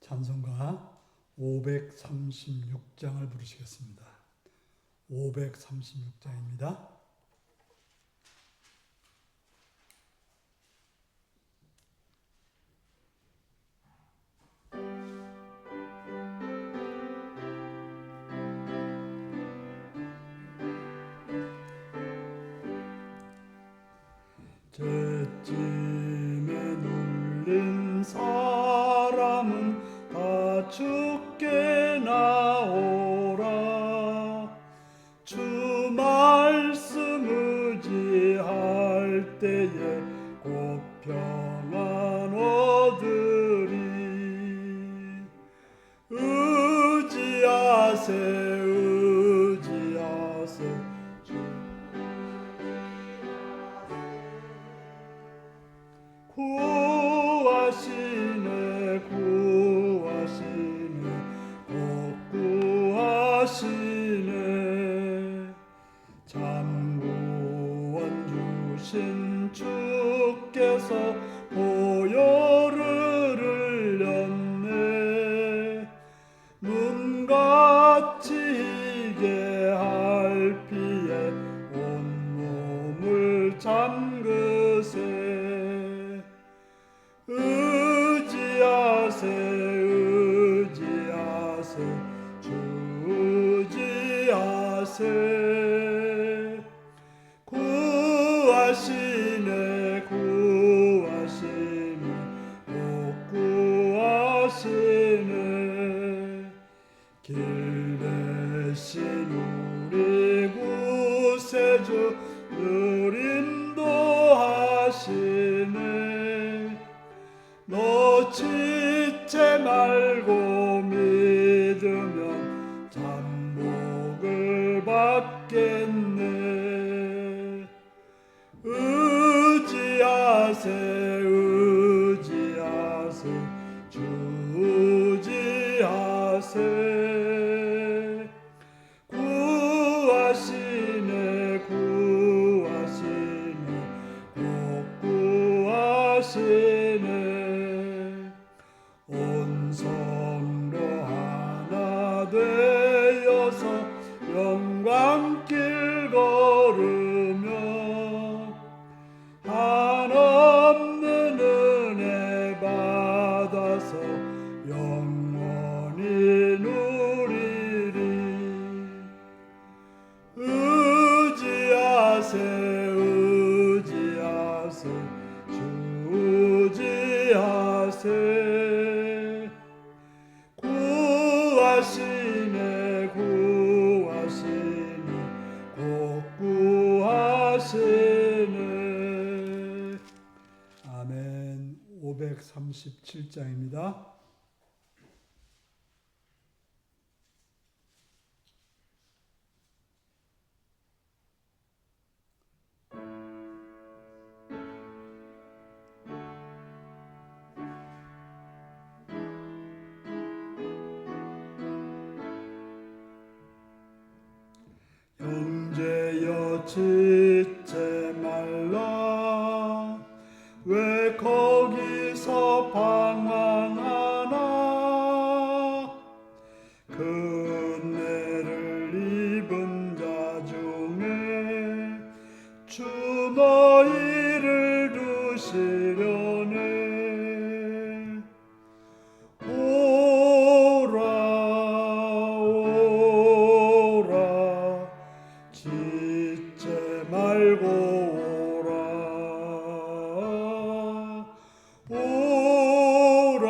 찬송가 536장을 부르시겠습니다. 536장입니다. 죄짐에 눌린 사람은 다 주께 나오라. 주 말씀 의지할 때에 곧 평안 얻으리. 의지하세 의지하세 구하시네 구하시네 곧 구하시네. 잠구원 주신 주께서 보혈을 흘렸네. 눈같이 희게 할 피에 온몸을 잠그세. 의지하세 의지하세 주 의지하세. 구하시네 구하시네 꼭 구하시네. 길 대신 우리 구세주 늘 인도하시네. 놓치지 말고 믿으면 잠복을 받겠네. 의지하세 의지하세 주 의지하세. 구하시네 구하시네 꼭 구하시네. 온 성도 하나 되어서 영광길 걸으며 한없는 은혜 받아서 영원히 누리리. 의지하세 의지하세 주 의지하세. 구하시네 구하시네 꼭 구하시네. 아멘. 537장입니다. 형제여 지체 말라. 왜 거기서 방황하나. 그 은혜를 입은 자 중에 주 너희를 두시려네. 오라 오라 지체 말고 오라. 오라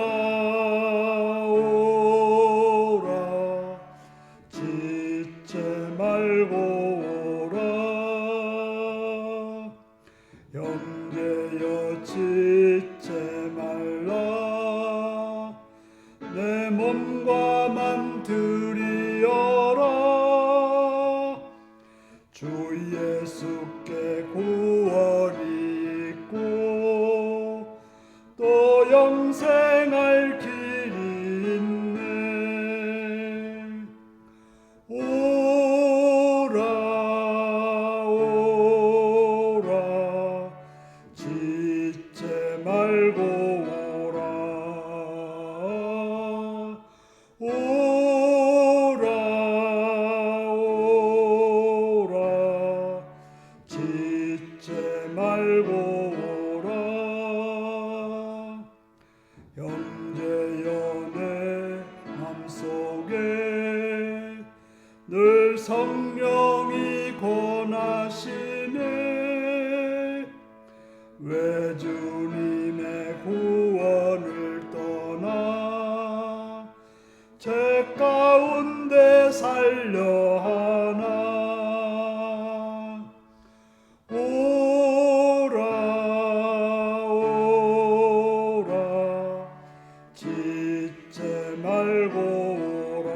오라 지체 말고 오라. 형제여 지체 말라. 내 몸과 맘 드리어라. 주 예수께 구원이 있고 또 영생할 길이 있네. 오라 오라 지체 말고 오라. 형제여 내 맘속에 늘 성령이 권하시네. 왜 주님의 구원을 떠나 죄 가운데 살려 하나. 오라 오라 지체 말고 오라.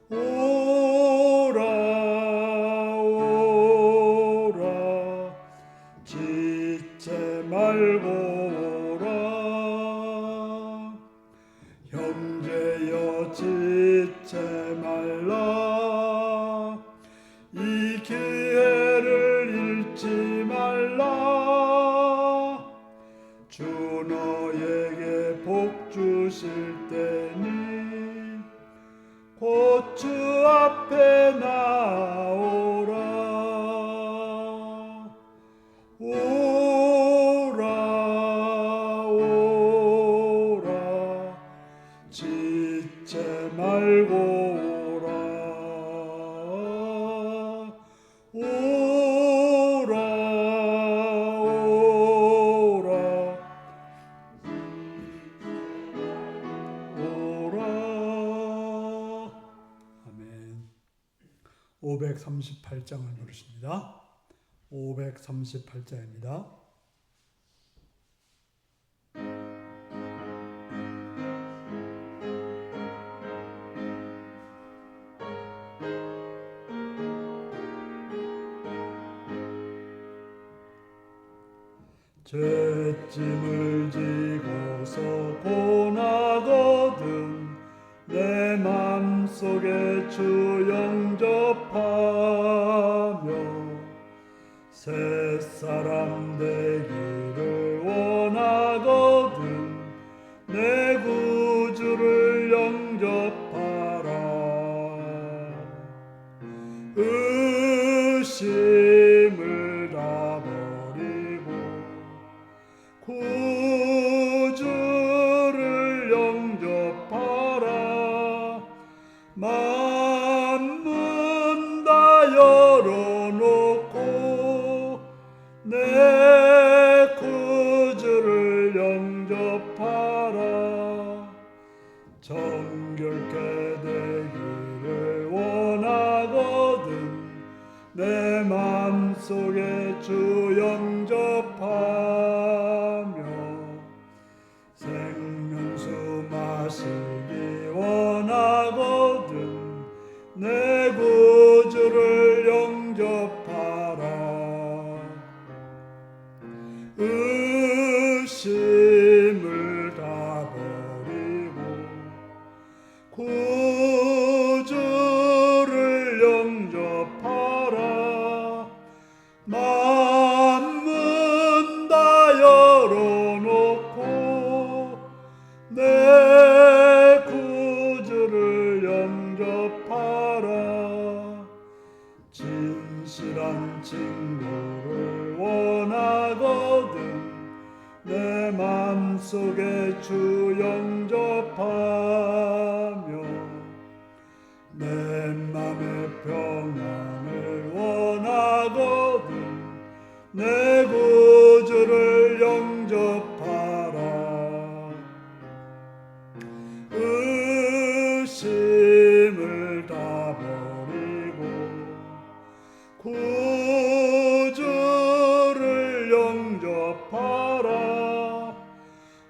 오라 오라 지체 말고 오라. 형제여 지체 말라. 이 기회를 잃지 말라. 주 너에게 복 주실 때니 곧 주 앞에 나오라. 오라 오라 지체 말고 오라. 오라 오라 오라. 아멘. 538장을 부르십니다. 538장입니다. 죄짐을 지고서 고나거든 내 맘속에 주 영접하며 새사람 되기를 원하거든 내 구주를 영접하라. 의심을 다 버리고 구주를 영접하라. 만문 다 열어놓고 내 구주를 영접하라. 정결케 되기를 원하거든 내 맘속에 주 영접하며 생명수 마시기 원하거든 내 구주를 영접하라. 의심을 다 버리고 구주를 영접하라. 만문 다 열어놓고 내 구주를 영접하라. 진실한 친구를 원하거든 내 맘속에 주 영접하며 내 맘의 평안을 원하거든 내 구주를 영접하라. 의심을 다 버리고 구주를 영접하라.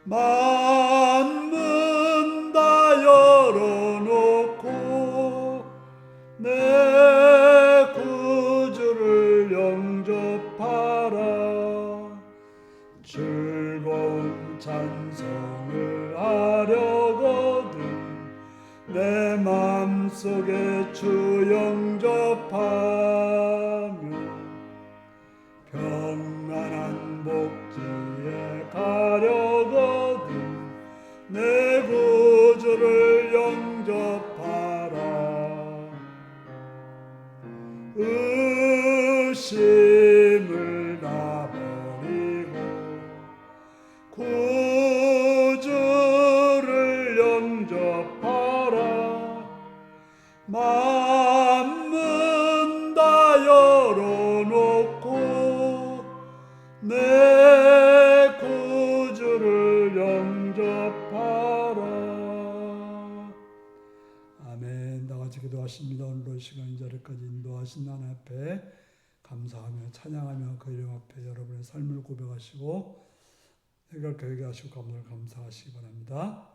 만문 다 열어놓고 내 구주를 영접하라. 즐거운 찬송을 하려거든 내 맘속에 주 영접하며 평안한 복지에 가려거든 내 구주를 영접하라. 의심을 다 버리고 구주를 영접하라. 만문 다 열어놓고 내 구주를 영접하라. 아멘. 나같이 기도하십니다. 오늘도 시간 이 자리까지 인도하신 하나님 앞에 감사하며 찬양하며 그 이름 앞에 여러분의 삶을 고백하시고 해결되게 하시고 감사를 감사하시기 바랍니다.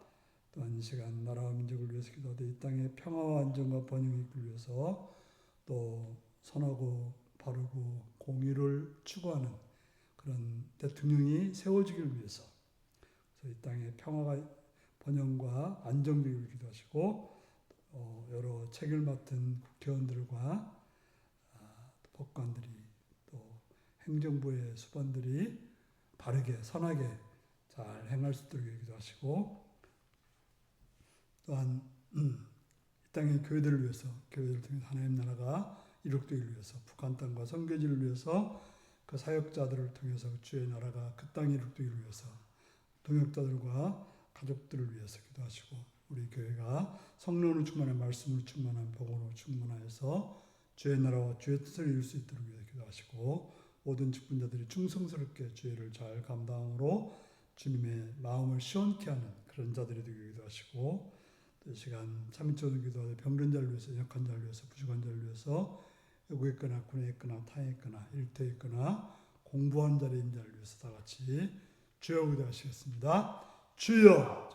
또한 이 시간 나라와 민족을 위해서 기도하되 이 땅의 평화와 안정과 번영이 있기 위해서 또 선하고 바르고 공의를 추구하는 그런 대통령이 세워지기를 위해서 그래서 이 땅의 평화가 번영과 안정되기를 기도하시고 여러 책을 맡은 국회의원들과 법관들이 또 행정부의 수반들이 바르게 선하게 잘 행할 수 있도록 기도하시고 또한 이 땅의 교회들을 위해서 교회들을 통해 하나님 나라가 이룩되기를 위해서 북한 땅과 선교지를 위해서 그 사역자들을 통해서 주의 나라가 그 땅에 이룩되기를 위해서 동역자들과 가족들을 위해서 기도하시고 우리 교회가 성령으로 충만한 말씀으로 충만한 복음으로 충만하여서 주의 나라와 주의 뜻을 이룰 수 있도록 위해 기도하시고 모든 직분자들이 충성스럽게 주의를 잘 감당으로 주님의 마음을 시원케 하는 그런 자들이 되게 기도하시고 또 이 시간 참인초도 기도하되 병든 자를 위해서 약한 자를 위해서 부족한 자를 위해서 외국에 있거나 군에 있거나 타에 있거나 일터에 있거나 공부한 자리에 있는 자를 위해서 다 같이 주여 기도하시겠습니다. 주여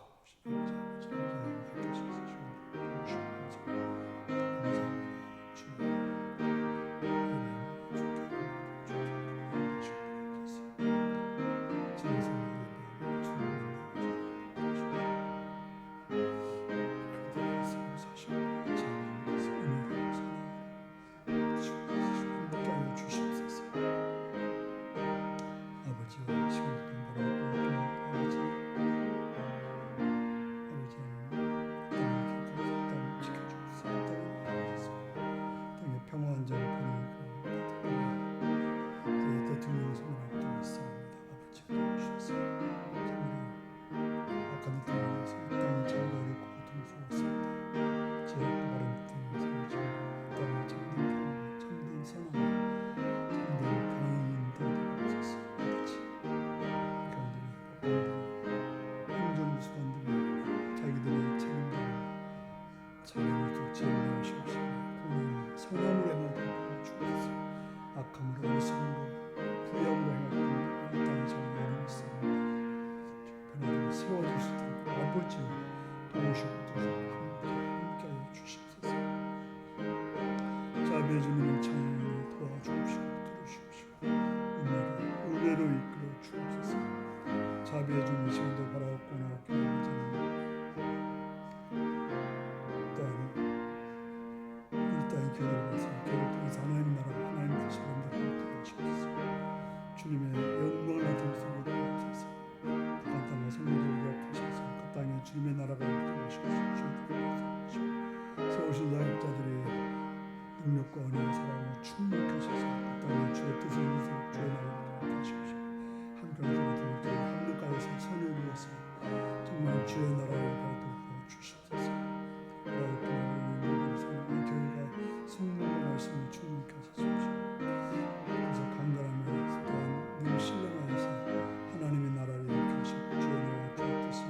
자비의 주님을 찬양하며 도와주옵시고 들으시옵시고 은혜로 이끌어 주옵소서. 자비의 주님 시간도 바라옵고나 기도하는 또한 우리 땅의 교회를 위해서 교회를 통해서 하나님 나라 하나님 뜻을 이루도록 도와주옵소서. 주님의 영광을 나타내시고 도와주옵소서. 북한 땅과 성도들을 기억하셔서 그 땅에 주님의 나라가 이루도록 하시옵소서. 세우신 사역자들이 능력과 은혜와 사랑으로 충만케 하셔서 그 땅에 주의 뜻을 이루도록 주의 나라를 도와주십시오. 한편으로 하늘가에서 선을 위해서 정말 주의 나라를 가도록 주시옵소서. 교회가 성령의 말씀을 충만케 하소서. 그래서 간절하며 또한 늘 신령하여서 하나님의 나라를 이룩게 하시고 주의 나라와 주의 뜻을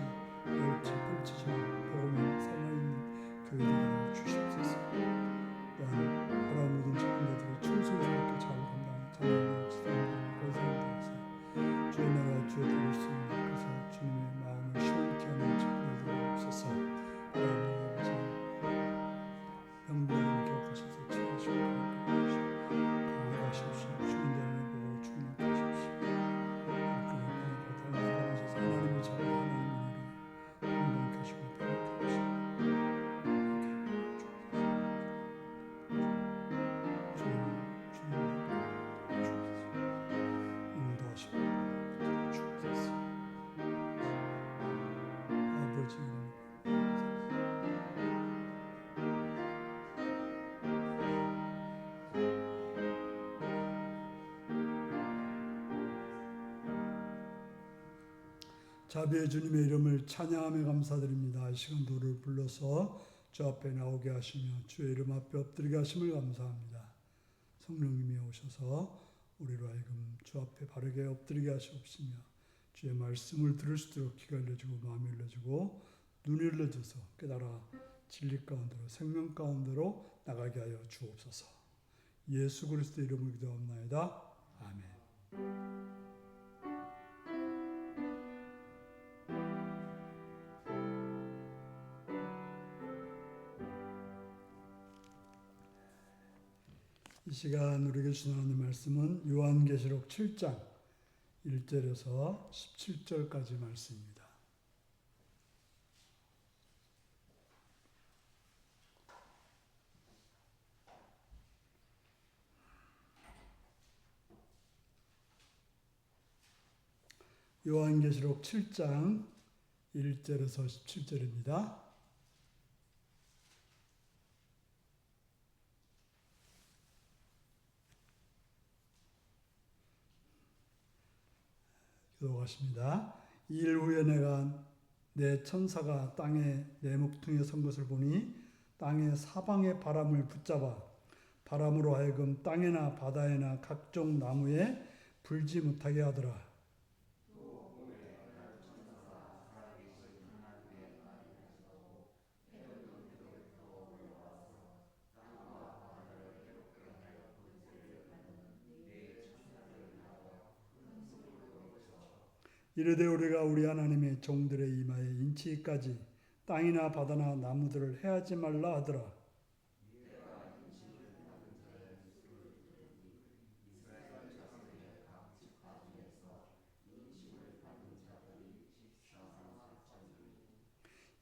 열지 펼치지 복음이 살아있는 교회가 주시옵소서. 또한 돌아온 모든 직분자들이 충성스럽게 잘 감당하는 찬양을 지도하는 그런 사람들에서 주의 나라와 주의 뜻을 수 있는 그래서 주님의 마음을 시원케 하는 직분자들이 없어서 병들을 기억하셔서 치료하시고 강하시옵시고 주님의 복으로 충만케 하십시오. 사랑하셔서 하나님의 자비 하나님의 은혜로 건강케 하시고 편하게 하시고 자비의 주님의 이름을 찬양하며 감사드립니다. 이 시간 노를 불러서 주 앞에 나오게 하시며 주의 이름 앞에 엎드리게 하심을 감사합니다. 성령님이 오셔서 우리로 하여금 주 앞에 바르게 엎드리게 하시옵시며 주의 말씀을 들을 수 있도록 귀가 열려지고 마음이 열려지고 눈이 열려져서 깨달아 진리 가운데로 생명 가운데로 나가게 하여 주옵소서. 예수 그리스도의 이름으로 기도합나이다. 아멘. 이 시간 우리에게 주신 하나님의 말씀은 요한계시록 7장 1절에서 17절까지 말씀입니다. 요한계시록 7장 1절에서 17절입니다. 기도하십니다. 이 일 후에 내가 내 천사가 땅에 내 목퉁이에 선 것을 보니 땅의 사방의 바람을 붙잡아 바람으로 하여금 땅에나 바다에나 각종 나무에 불지 못하게 하더라. 이르되 우리가 우리 하나님의 종들의 이마에 인치기까지 땅이나 바다나 나무들을 해하지 말라 하더라.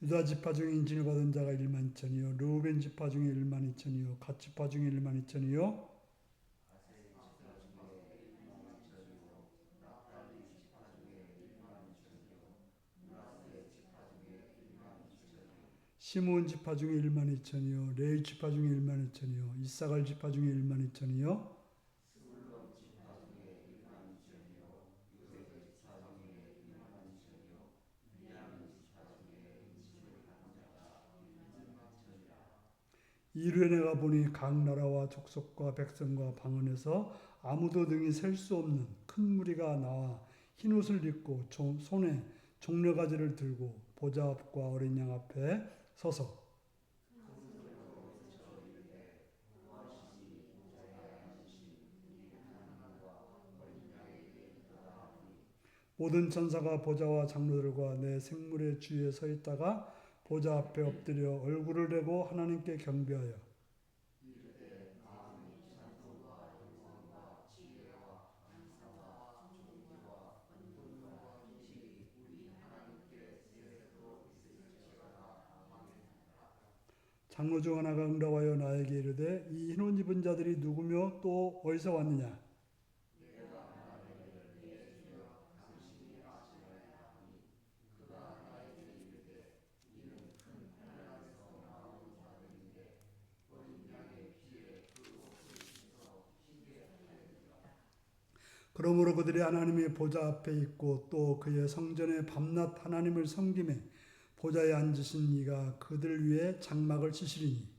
유다 지파 중에 인진을 받은 자가 1만 2천이요 르우벤 지파 중에 1만 2천이요 갓 지파 중에 1만 2천이요 시므온 지파 중에 1만 2천이요 레위 지파 중에 1만 2천이요 이사갈 지파 중에 1만 2천이요 이르에 내가 보니 각 나라와 족속과 백성과 방언에서 아무도 능히 셀 수 없는 큰 무리가 나와 흰옷을 입고 손에 종려가지를 들고 보좌 앞과 어린 양 앞에 서서 모든 천사가 보좌와 장로들과 내 생물의 주위에 서 있다가 보좌 앞에 엎드려 얼굴을 대고 하나님께 경배하여 장로 중 하나가 응답하여 나에게 이르되 이 흰옷 입은 자들이 누구며 또 어디서 왔느냐? 그러므로 그들이 하나님의 보좌 앞에 있고 또 그의 성전에 밤낮 하나님을 섬기매 보좌에 앉으신 이가 그들 위에 장막을 치시리니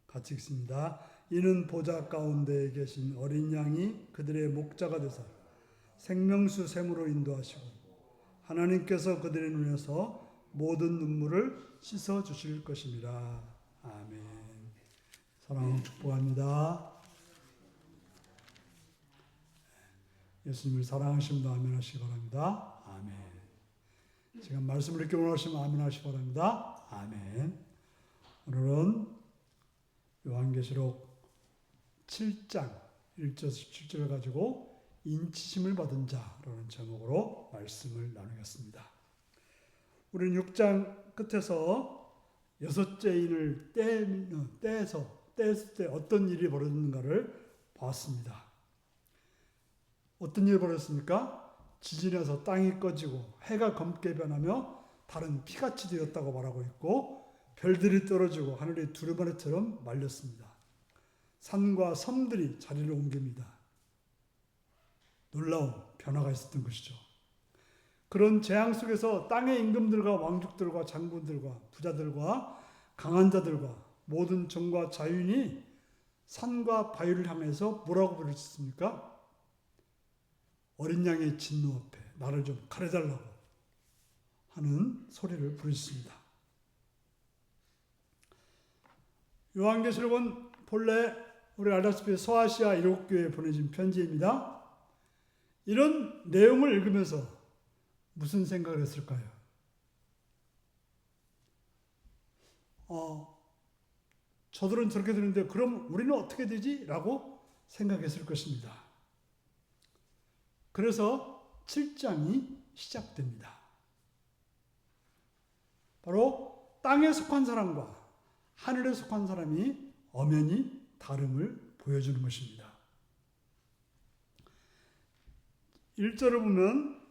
같이 읽습니다. 이는 보좌 가운데에 계신 어린 양이 그들의 목자가 되사 생명수 샘으로 인도하시고 하나님께서 그들의 눈에서 모든 눈물을 씻어 주실 것입니다. 아멘. 사랑하고 축복합니다. 예수님을 사랑하시면 아멘 하시기 바랍니다. 아멘. 지금 말씀을 읽기 원하시면 아멘 하시기 바랍니다. 아멘. 오늘은 요한계시록 7장 1절에서 7절을 가지고 인치심을 받은 자라는 제목으로 말씀을 나누겠습니다. 우리는 6장 끝에서 여섯째 인을 떼었을 때 어떤 일이 벌어졌는가를 봤습니다. 어떤 일이 벌어졌습니까? 지진해서 땅이 꺼지고 해가 검게 변하며 달은 피같이 되었다고 말하고 있고 별들이 떨어지고 하늘이 두루마리처럼 말렸습니다. 산과 섬들이 자리를 옮깁니다. 놀라운 변화가 있었던 것이죠. 그런 재앙 속에서 땅의 임금들과 왕족들과 장군들과 부자들과 강한 자들과 모든 종과 자유인이 산과 바위를 향해서 뭐라고 부르셨습니까? 어린 양의 진노 앞에 나를 좀 가려달라고 하는 소리를 부르셨습니다. 요한계시록은 본래 우리 알다시피 소아시아 일곱교회에 보내진 편지입니다. 이런 내용을 읽으면서 무슨 생각을 했을까요? 저들은 저렇게 되는데 그럼 우리는 어떻게 되지? 라고 생각했을 것입니다. 그래서 7장이 시작됩니다. 바로 땅에 속한 사람과 하늘에 속한 사람이 엄연히 다름을 보여주는 것입니다. 1절을 보면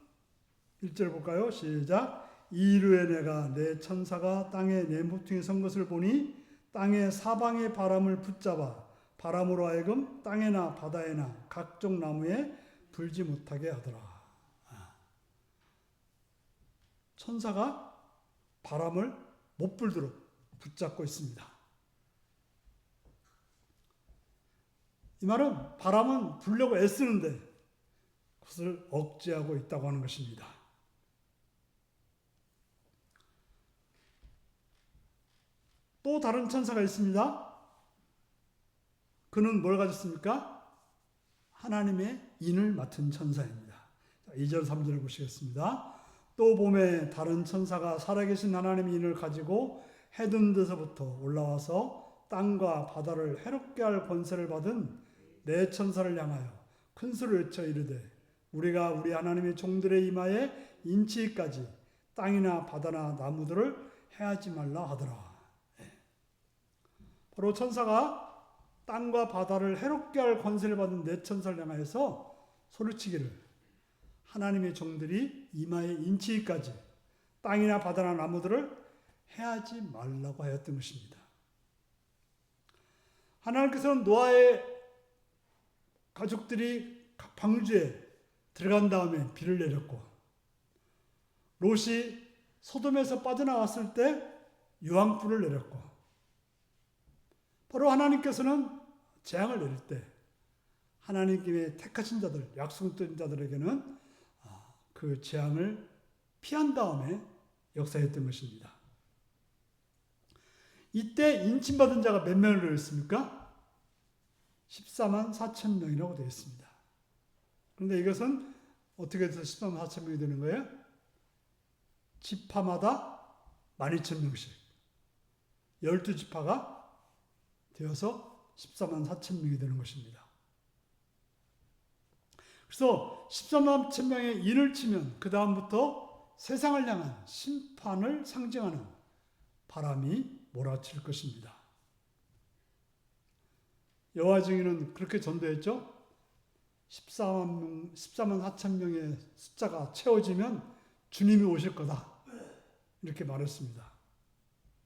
1절 볼까요? 시작. 이르에 내가 내 천사가 땅에 내 모퉁이에 선 것을 보니 땅의 사방의 바람을 붙잡아 바람으로 하여금 땅에나 바다에나 각종 나무에 불지 못하게 하더라. 천사가 바람을 못 불도록 붙잡고 있습니다. 이 말은 바람은 불려고 애쓰는데 그것을 억제하고 있다고 하는 것입니다. 또 다른 천사가 있습니다. 그는 뭘 가졌습니까? 하나님의 인을 맡은 천사입니다. 2절 3절을 보시겠습니다. 또 봄에 다른 천사가 살아계신 하나님의 인을 가지고 해둔 데서부터 올라와서 땅과 바다를 해롭게 할 권세를 받은 네 천사를 향하여 큰 소리를 외쳐 이르되 우리가 우리 하나님의 종들의 이마에 인치기까지 땅이나 바다나 나무들을 해하지 말라 하더라. 바로 천사가 땅과 바다를 해롭게 할 권세를 받은 네 천사를 향하여서 소리치기를 하나님의 종들이 이마에 인치기까지 땅이나 바다나 나무들을 해하지 말라고 하였던 것입니다. 하나님께서는 노아의 가족들이 방주에 들어간 다음에 비를 내렸고 롯이 소돔에서 빠져나왔을 때 유황불을 내렸고 바로 하나님께서는 재앙을 내릴 때 하나님께 택하신 자들, 약속된 자들에게는 그 재앙을 피한 다음에 역사했던 것입니다. 이때 인침받은 자가 몇 명을 되었습니까? 14만 4천 명이라고 되어 있습니다. 그런데 이것은 어떻게 해서 14만 4천 명이 되는 거예요? 지파마다 12,000명씩 12지파가 되어서 14만 4천 명이 되는 것입니다. 그래서 14만 4천 명의 인을 치면 그 다음부터 세상을 향한 심판을 상징하는 바람이 몰아칠 것입니다. 여호와 증인은 그렇게 전도했죠. 14만 4천 명의 숫자가 채워지면 주님이 오실 거다. 이렇게 말했습니다.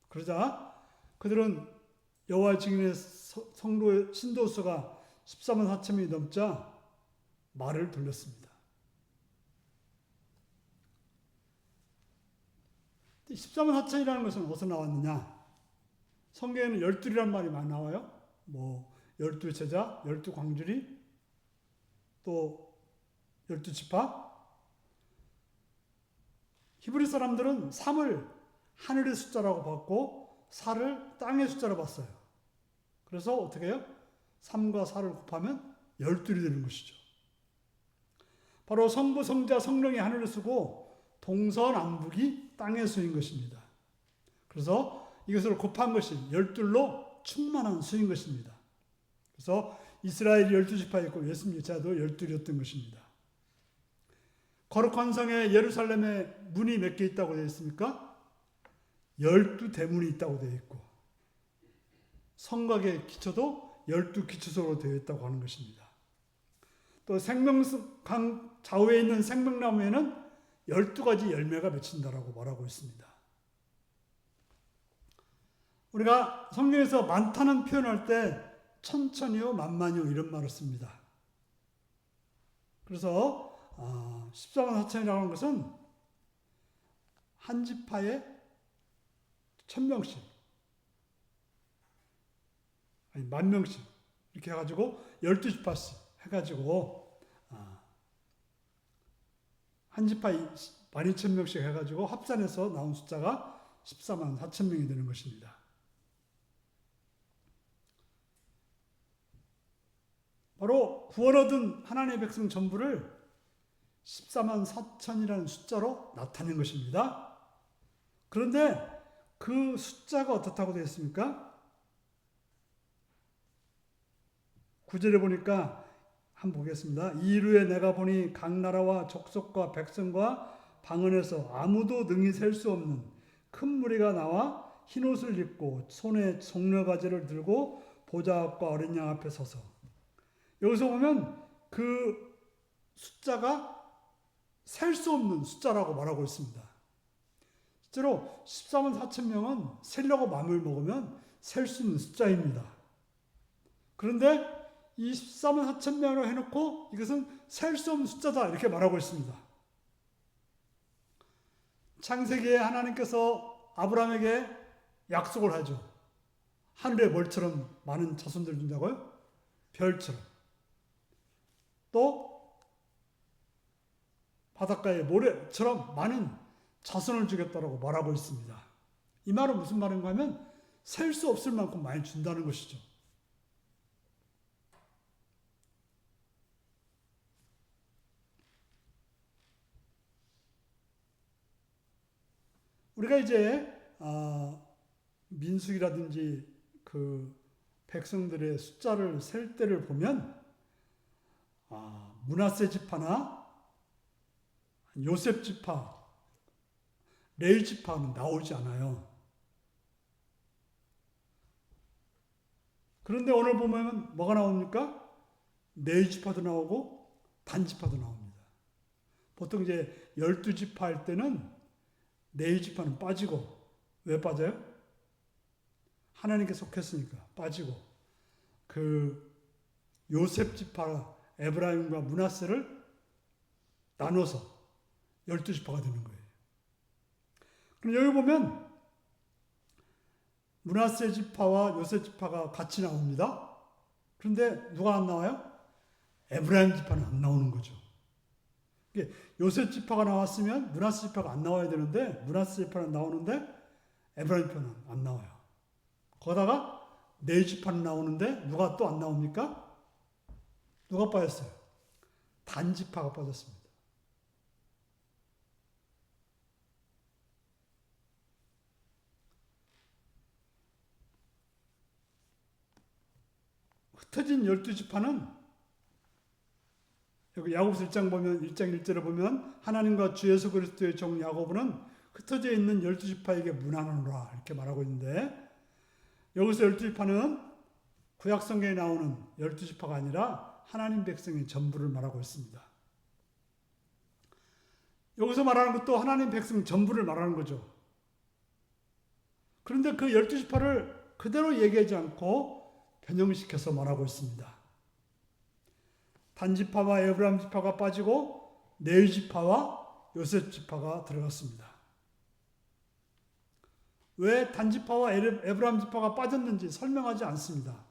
그러자 그들은 여호와 증인의 성도 신도수가 14만 4천 명이 넘자 말을 돌렸습니다. 14만 4천이라는 것은 어디서 나왔느냐? 성경에는 12이라는 말이 많이 나와요. 12제자, 12광주리, 또 12지파. 히브리 사람들은 3을 하늘의 숫자라고 봤고 4를 땅의 숫자로 봤어요. 그래서 어떻게 해요? 3과 4를 곱하면 12이 되는 것이죠. 바로 성부, 성자, 성령이 하늘을 쓰고 동서남북이 땅의 수인 것입니다. 그래서 이것을 곱한 것이 12로 충만한 수인 것입니다. 그래서 이스라엘이 12지파였고 예수님 제자도 12이었던 것입니다. 거룩한 성에 예루살렘에 문이 몇 개 있다고 되어 있습니까? 12대문이 있다고 되어 있고 성곽의 기초도 12기초소로 되어 있다고 하는 것입니다. 또 생명강 좌우에 있는 생명나무에는 12가지 열매가 맺힌다라고 말하고 있습니다. 우리가 성경에서 많다는 표현할 때 천천히요, 만만히요 이런 말을 씁니다. 그래서 14만 4천이라고 하는 것은 한 지파에 1000명씩, 아니 10,000명씩 이렇게 해가지고 12지파씩 해가지고 한 지파에 12,000명씩 해가지고 합산해서 나온 숫자가 14만 4천 명이 되는 것입니다. 바로 구원 얻은 하나님의 백성 전부를 14만 4천이라는 숫자로 나타낸 것입니다. 그런데 그 숫자가 어떻다고 되어 있습니까? 9절에 보니까 한번 보겠습니다. 이르에 내가 보니 각 나라와 족속과 백성과 방언에서 아무도 능히 셀 수 없는 큰 무리가 나와 흰옷을 입고 손에 송려가지를 들고 보좌 앞과 어린 양 앞에 서서, 여기서 보면 그 숫자가 셀 수 없는 숫자라고 말하고 있습니다. 실제로 14만 4천 명은 세려고 마음을 먹으면 셀 수 있는 숫자입니다. 그런데 이 14만 4천 명으로 해놓고 이것은 셀 수 없는 숫자다 이렇게 말하고 있습니다. 창세기에 하나님께서 아브라함에게 약속을 하죠. 하늘의 벌처럼 많은 자손들을 준다고요? 별처럼. 또 바닷가의 모래처럼 많은 자손을 주겠다고 말하고 있습니다. 이 말은 무슨 말인가 하면 셀 수 없을 만큼 많이 준다는 것이죠. 우리가 이제 민수기라든지 그 백성들의 숫자를 셀 때를 보면 므낫세 지파나 요셉 지파, 레위 지파는 나오지 않아요. 그런데 오늘 보면 뭐가 나옵니까? 네 지파도 나오고 단 지파도 나옵니다. 보통 이제 12지파 할 때는 네 지파는 빠지고, 왜 빠져요? 하나님께 속했으니까 빠지고, 그 요셉 지파 에브라임과 므낫세를 나눠서 12지파가 되는 거예요. 그럼 여기 보면 므낫세 지파와 요셉 지파가 같이 나옵니다. 그런데 누가 안 나와요? 에브라임 지파는 안 나오는 거죠. 요셉 지파가 나왔으면 므낫세 지파가 안 나와야 되는데 므낫세 지파는 나오는데 에브라임 지파는 안 나와요. 거기다가 네 지파는 나오는데 누가 또 안 나옵니까? 누가 빠졌어요? 단 지파가 빠졌습니다. 흩어진 12지파는 여기 야고보서 1장 보면 1장 1절에 보면 하나님과 주 예수 그리스도의 종 야고보는 흩어져 있는 12지파에게 문안하노라 이렇게 말하고 있는데, 여기서 12지파는 구약 성경에 나오는 12지파가 아니라 하나님 백성의 전부를 말하고 있습니다. 여기서 말하는 것도 하나님 백성 전부를 말하는 거죠. 그런데 그 12지파를 그대로 얘기하지 않고 변형시켜서 말하고 있습니다. 단지파와 에브라임 지파가 빠지고 네 지파와 요셉 지파가 들어갔습니다. 왜 단지파와 에브라임 지파가 빠졌는지 설명하지 않습니다.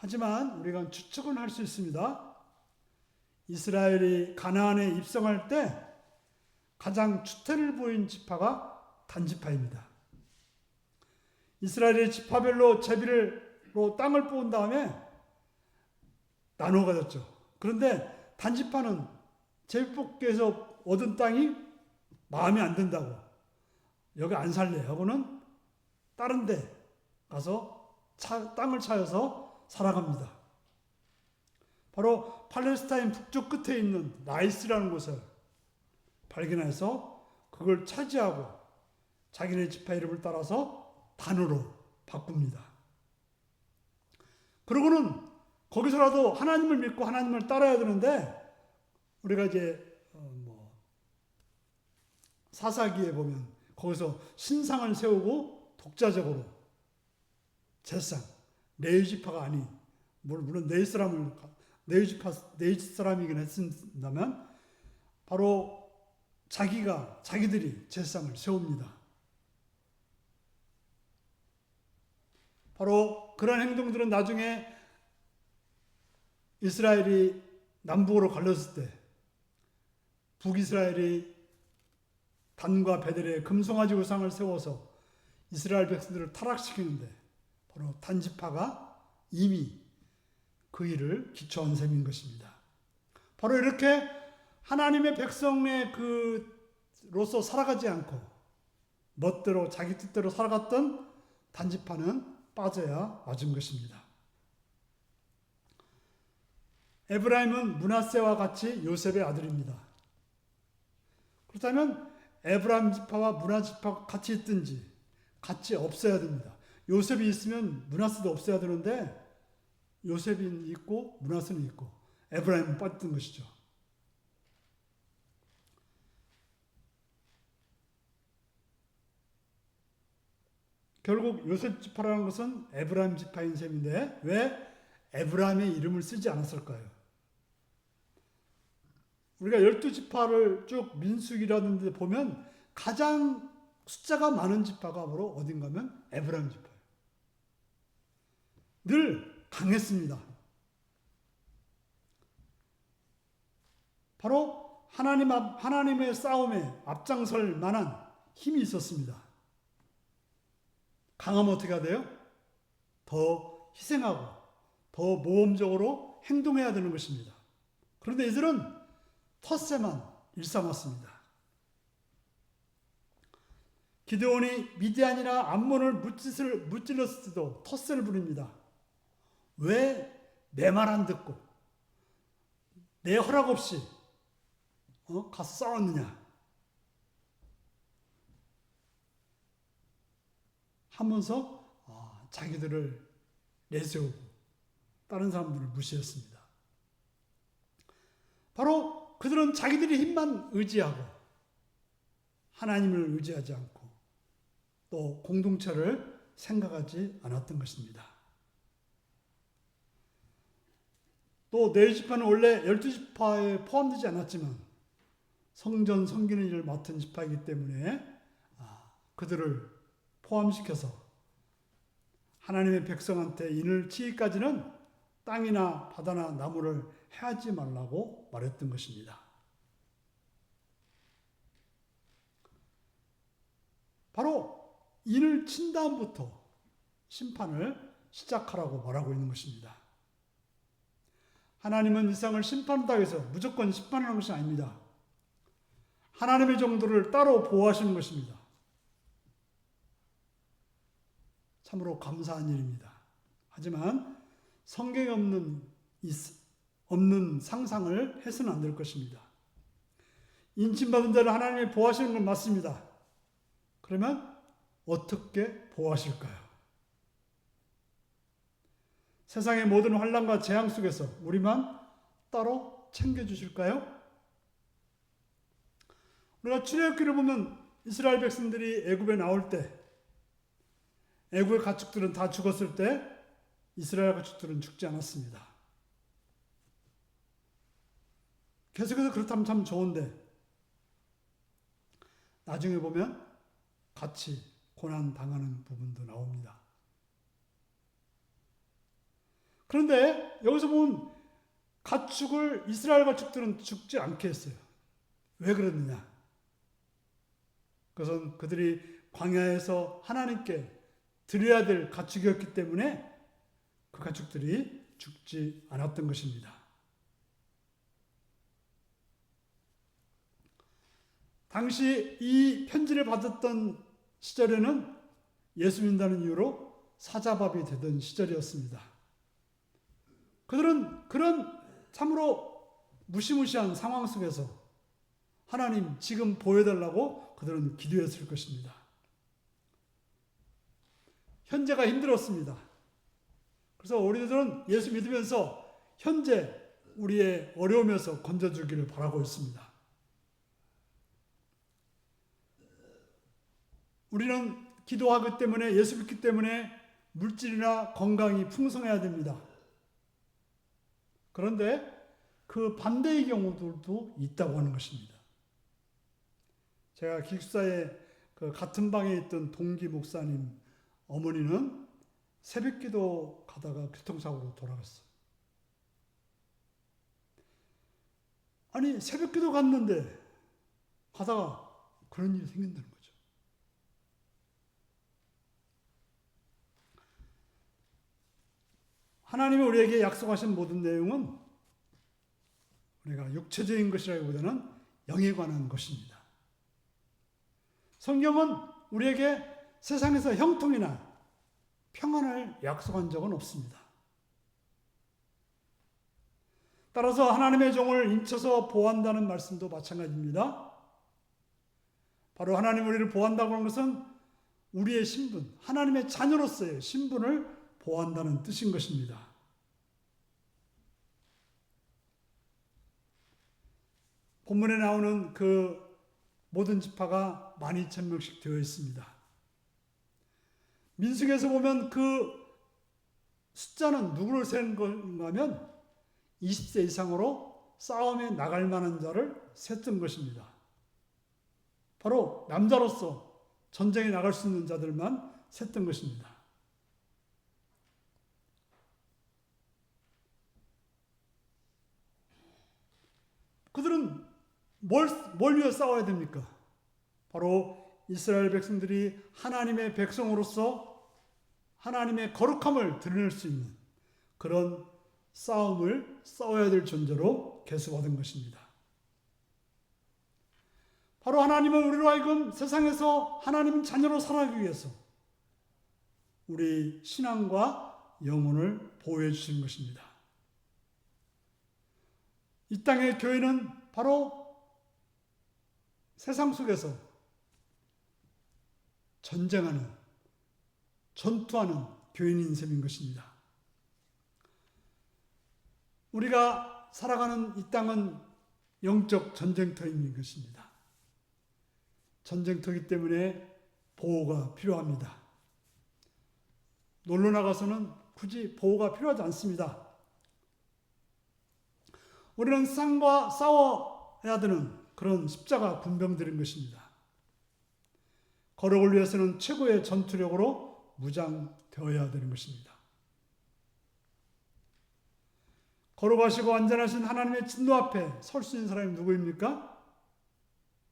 하지만 우리가 추측은 할 수 있습니다. 이스라엘이 가나안에 입성할 때 가장 추태를 보인 지파가 단지파입니다. 이스라엘이 지파별로 제비로 땅을 뽑은 다음에 나누어 가졌죠. 그런데 단지파는 제비 뽑기에서 얻은 땅이 마음에 안 든다고 여기 안 살래 하고는 다른 데 가서 땅을 차여서 살아갑니다. 바로 팔레스타인 북쪽 끝에 있는 나이스라는 곳을 발견해서 그걸 차지하고 자기네 지파 이름을 따라서 단으로 바꿉니다. 그러고는 거기서라도 하나님을 믿고 하나님을 따라야 되는데, 우리가 이제 사사기에 보면 거기서 신상을 세우고 독자적으로 제사장, 레위 지파가 아닌, 물론 레위 사람이긴 했습니다만 바로 자기들이 제사장을 세웁니다. 바로 그런 행동들은 나중에 이스라엘이 남북으로 갈렸을 때 북이스라엘이 단과 베델에 금송아지 우상을 세워서 이스라엘 백성들을 타락시키는데 바로 단지파가 이미 그 일을 기초한 셈인 것입니다. 바로 이렇게 하나님의 백성의 그로서 살아가지 않고 멋대로 자기 뜻대로 살아갔던 단지파는 빠져야 맞은 것입니다. 에브라임은 므낫세와 같이 요셉의 아들입니다. 그렇다면 에브라임 지파와 므낫 지파가 같이 있든지 같이 없어야 됩니다. 요셉이 있으면 므낫세도 없어야 되는데 요셉이 있고 므낫세는 있고 에브라임은 빠졌던 것이죠. 결국 요셉 지파라는 것은 에브라임 지파인 셈인데 왜 에브라임의 이름을 쓰지 않았을까요? 우리가 12지파를 쭉 민수기라는 데 보면 가장 숫자가 많은 지파가 바로 어딘가 하면 에브라임 지파예요. 늘 강했습니다. 바로 하나님의 싸움에 앞장설 만한 힘이 있었습니다. 강하면 어떻게 해야 돼요? 더 희생하고 더 모험적으로 행동해야 되는 것입니다. 그런데 이들은 텃세만 일삼았습니다. 기드온이 미디안이나 암몬을 무찔렀을 때도 텃세를 부립니다. 왜 내 말 안 듣고 내 허락 없이 가서 싸웠느냐 하면서 자기들을 내세우고 다른 사람들을 무시했습니다. 바로 그들은 자기들의 힘만 의지하고 하나님을 의지하지 않고 또 공동체를 생각하지 않았던 것입니다. 또 네 지파는 원래 12지파에 포함되지 않았지만 성전 섬기는 일을 맡은 지파이기 때문에 그들을 포함시켜서 하나님의 백성한테 인을 치기까지는 땅이나 바다나 나무를 해하지 말라고 말했던 것입니다. 바로 인을 친 다음부터 심판을 시작하라고 말하고 있는 것입니다. 하나님은 이 세상을 심판한다 해서 무조건 심판하는 것이 아닙니다. 하나님의 정도를 따로 보호하시는 것입니다. 참으로 감사한 일입니다. 하지만 성경에 없는 상상을 해서는 안 될 것입니다. 인침받은 자를 하나님이 보호하시는 건 맞습니다. 그러면 어떻게 보호하실까요? 세상의 모든 환난과 재앙 속에서 우리만 따로 챙겨주실까요? 우리가 출애굽기를 보면 이스라엘 백성들이 애굽에 나올 때 애굽의 가축들은 다 죽었을 때 이스라엘 가축들은 죽지 않았습니다. 계속해서 그렇다면 참 좋은데 나중에 보면 같이 고난 당하는 부분도 나옵니다. 그런데 여기서 보면 가축을 이스라엘 가축들은 죽지 않게 했어요. 왜 그랬느냐? 그것은 그들이 광야에서 하나님께 드려야 될 가축이었기 때문에 그 가축들이 죽지 않았던 것입니다. 당시 이 편지를 받았던 시절에는 예수 믿는다는 이유로 사자밥이 되던 시절이었습니다. 그들은 그런 참으로 무시무시한 상황 속에서 하나님 지금 보여달라고 그들은 기도했을 것입니다. 현재가 힘들었습니다. 그래서 우리들은 예수 믿으면서 현재 우리의 어려움에서 건져주기를 바라고 있습니다. 우리는 기도하기 때문에, 예수 믿기 때문에 물질이나 건강이 풍성해야 됩니다. 그런데 그 반대의 경우들도 있다고 하는 것입니다. 제가 기숙사에 그 같은 방에 있던 동기 목사님 어머니는 새벽기도 가다가 교통사고로 돌아갔어요. 아니, 새벽기도 갔는데 가다가 그런 일이 생긴다는 거죠. 하나님이 우리에게 약속하신 모든 내용은 우리가 육체적인 것이라기보다는 영에 관한 것입니다. 성경은 우리에게 세상에서 형통이나 평안을 약속한 적은 없습니다. 따라서 하나님의 종을 인쳐서 보호한다는 말씀도 마찬가지입니다. 바로 하나님 우리를 보호한다고 하는 것은 우리의 신분, 하나님의 자녀로서의 신분을 보호한다는 뜻인 것입니다. 본문에 나오는 그 모든 지파가 12,000명씩 되어 있습니다. 민수기에서 보면 그 숫자는 누구를 세는 건가 하면 20세 이상으로 싸움에 나갈 만한 자를 셌던 것입니다. 바로 남자로서 전쟁에 나갈 수 있는 자들만 셌던 것입니다. 그들은 뭘 위해 싸워야 됩니까? 바로 이스라엘 백성들이 하나님의 백성으로서 하나님의 거룩함을 드러낼 수 있는 그런 싸움을 싸워야 될 존재로 계수받은 것입니다. 바로 하나님은 우리로 하여금 세상에서 하나님 자녀로 살아가기 위해서 우리 신앙과 영혼을 보호해 주시는 것입니다. 이 땅의 교회는 바로 세상 속에서 전쟁하는, 전투하는 교인인 셈인 것입니다. 우리가 살아가는 이 땅은 영적 전쟁터인 것입니다. 전쟁터이기 때문에 보호가 필요합니다. 놀러 나가서는 굳이 보호가 필요하지 않습니다. 우리는 쌍과 싸워야 되는 그런 십자가 군병들인 것입니다. 거룩을 위해서는 최고의 전투력으로 무장되어야 되는 것입니다. 거룩하시고 완전하신 하나님의 진노 앞에 설 수 있는 사람이 누구입니까?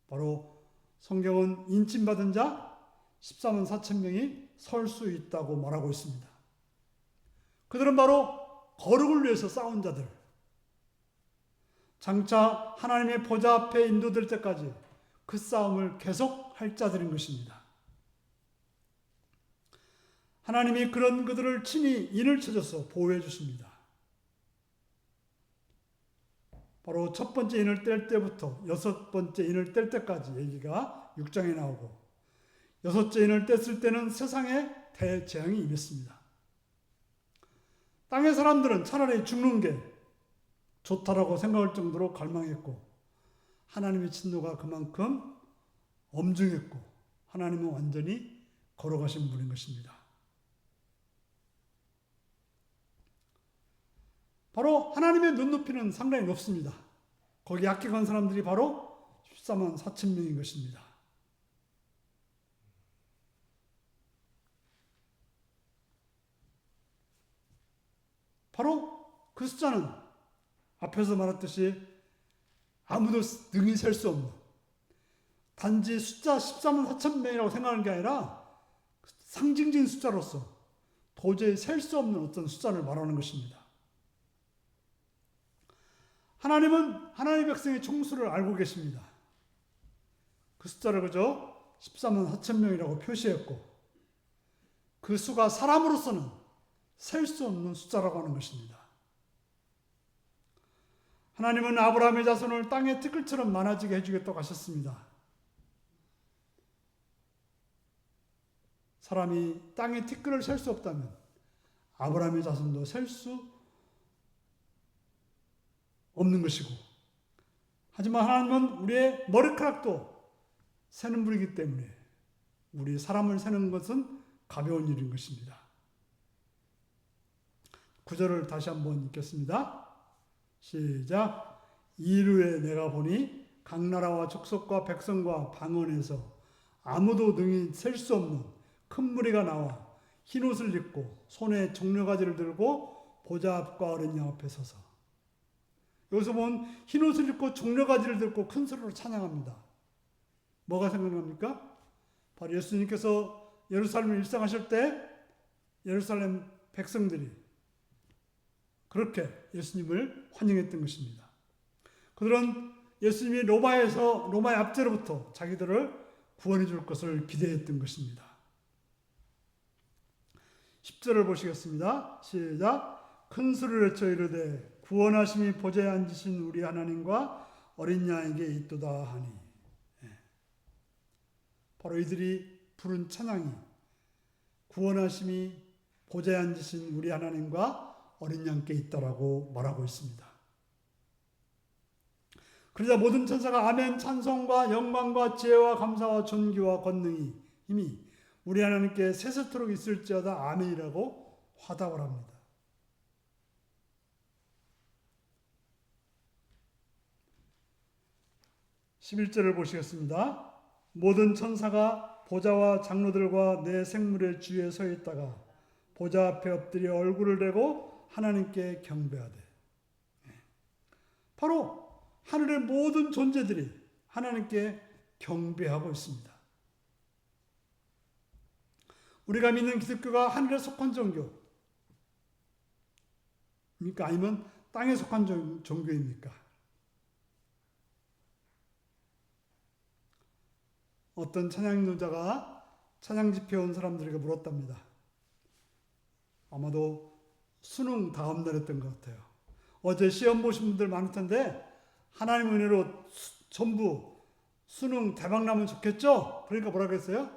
바로 성경은 인침받은 자 14만 4천 명이 설 수 있다고 말하고 있습니다. 그들은 바로 거룩을 위해서 싸운 자들, 장차 하나님의 보좌 앞에 인도될 때까지 그 싸움을 계속할 자들인 것입니다. 하나님이 그런 그들을 친히 인을 쳐줘서 보호해 주십니다. 바로 첫 번째 인을 뗄 때부터 여섯 번째 인을 뗄 때까지 얘기가 6장에 나오고, 여섯째 인을 뗐을 때는 세상에 대재앙이 임했습니다. 땅의 사람들은 차라리 죽는 게 좋다라고 생각할 정도로 갈망했고, 하나님의 진노가 그만큼 엄중했고, 하나님은 완전히 걸어가신 분인 것입니다. 바로 하나님의 눈높이는 상당히 높습니다. 거기 합격한 사람들이 바로 14만 4천 명인 것입니다. 바로 그 숫자는 앞에서 말했듯이 아무도 능히 셀 수 없는, 단지 숫자 14만 4천 명이라고 생각하는 게 아니라 상징적인 숫자로서 도저히 셀 수 없는 어떤 숫자를 말하는 것입니다. 하나님은 하나님의 백성의 총수를 알고 계십니다. 그 숫자를 그저 14만 4천 명이라고 표시했고, 그 수가 사람으로서는 셀 수 없는 숫자라고 하는 것입니다. 하나님은 아브라함의 자손을 땅의 티끌처럼 많아지게 해주겠다고 하셨습니다. 사람이 땅의 티끌을 셀 수 없다면 아브라함의 자손도 셀 수 없는 것이고, 하지만 하나님은 우리의 머리카락도 세는 분이기 때문에 우리 사람을 세는 것은 가벼운 일인 것입니다. 9절을 다시 한번 읽겠습니다. 시작. 이르에 내가 보니 각 나라와 족속과 백성과 방언에서 아무도 능히 셀 수 없는 큰 무리가 나와 흰 옷을 입고 손에 종려가지를 들고 보좌 앞과 어린 양 앞에 서서. 여기서 보면 흰 옷을 입고 종려가지를 들고 큰 소리로 찬양합니다. 뭐가 생각납니까? 바로 예수님께서 예루살렘을 일상하실 때 예루살렘 백성들이 그렇게 예수님을 환영했던 것입니다. 그들은 예수님이 로마의 압제로부터 자기들을 구원해 줄 것을 기대했던 것입니다. 10절을 보시겠습니다. 시작. 큰 소리를 외쳐 이르되 구원하심이 보좌에 앉으신 우리 하나님과 어린 양에게 있도다 하니. 바로 이들이 부른 찬양이 구원하심이 보좌에 앉으신 우리 하나님과 어린 양께 있다라고 말하고 있습니다. 그러자 모든 천사가 아멘 찬송과 영광과 지혜와 감사와 존귀와 권능이 힘이 우리 하나님께 세세토록 있을지어다 아멘이라고 화답을 합니다. (11절을) 보시겠습니다. 모든 천사가 보좌와 장로들과 내 생물의 주위에 서 있다가 보좌 앞에 엎드려 얼굴을 대고 하나님께 경배하되. 바로 하늘의 모든 존재들이 하나님께 경배하고 있습니다. 우리가 믿는 기독교가 하늘에 속한 종교입니까? 아니면 땅에 속한 종교입니까? 어떤 찬양인도자가 찬양 집회에 온 사람들에게 물었답니다. 아마도 수능 다음 날이었던 것 같아요. 어제 시험 보신 분들 많을 텐데 하나님 은혜로 전부 수능 대박 나면 좋겠죠? 그러니까 뭐라고 했어요?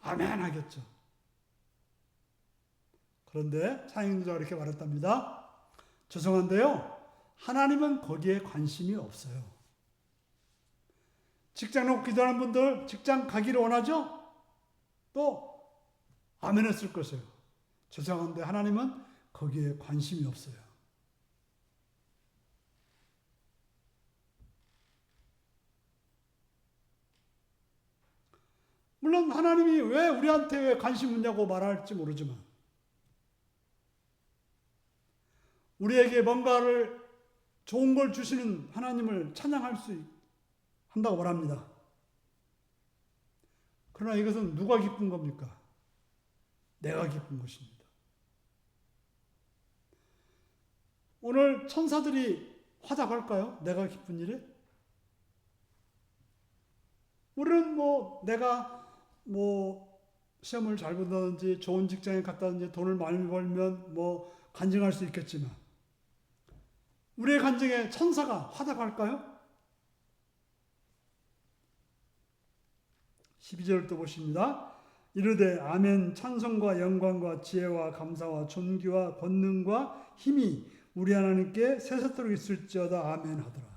아멘 하겠죠. 그런데 찬양인도자가 이렇게 말했답니다. 죄송한데요. 하나님은 거기에 관심이 없어요. 직장 놓고 기도하는 분들 직장 가기를 원하죠? 또 아멘 했을 것이에요. 죄송한데 하나님은 거기에 관심이 없어요. 물론 하나님이 왜 우리한테 왜 관심 있냐고 말할지 모르지만 우리에게 뭔가를 좋은 걸 주시는 하나님을 찬양할 수 한다고 말합니다. 그러나 이것은 누가 기쁜 겁니까? 내가 기쁜 것입니다. 오늘 천사들이 화답할까요? 내가 기쁜 일에? 우리는 내가 시험을 잘 본다든지 좋은 직장에 갔다든지 돈을 많이 벌면 간증할 수 있겠지만 우리의 간증에 천사가 화답할까요? 12절 또 보십니다. 이르되 아멘 찬송과 영광과 지혜와 감사와 존귀와 권능과 힘이 우리 하나님께 세세토록 있을지어다 아멘 하더라.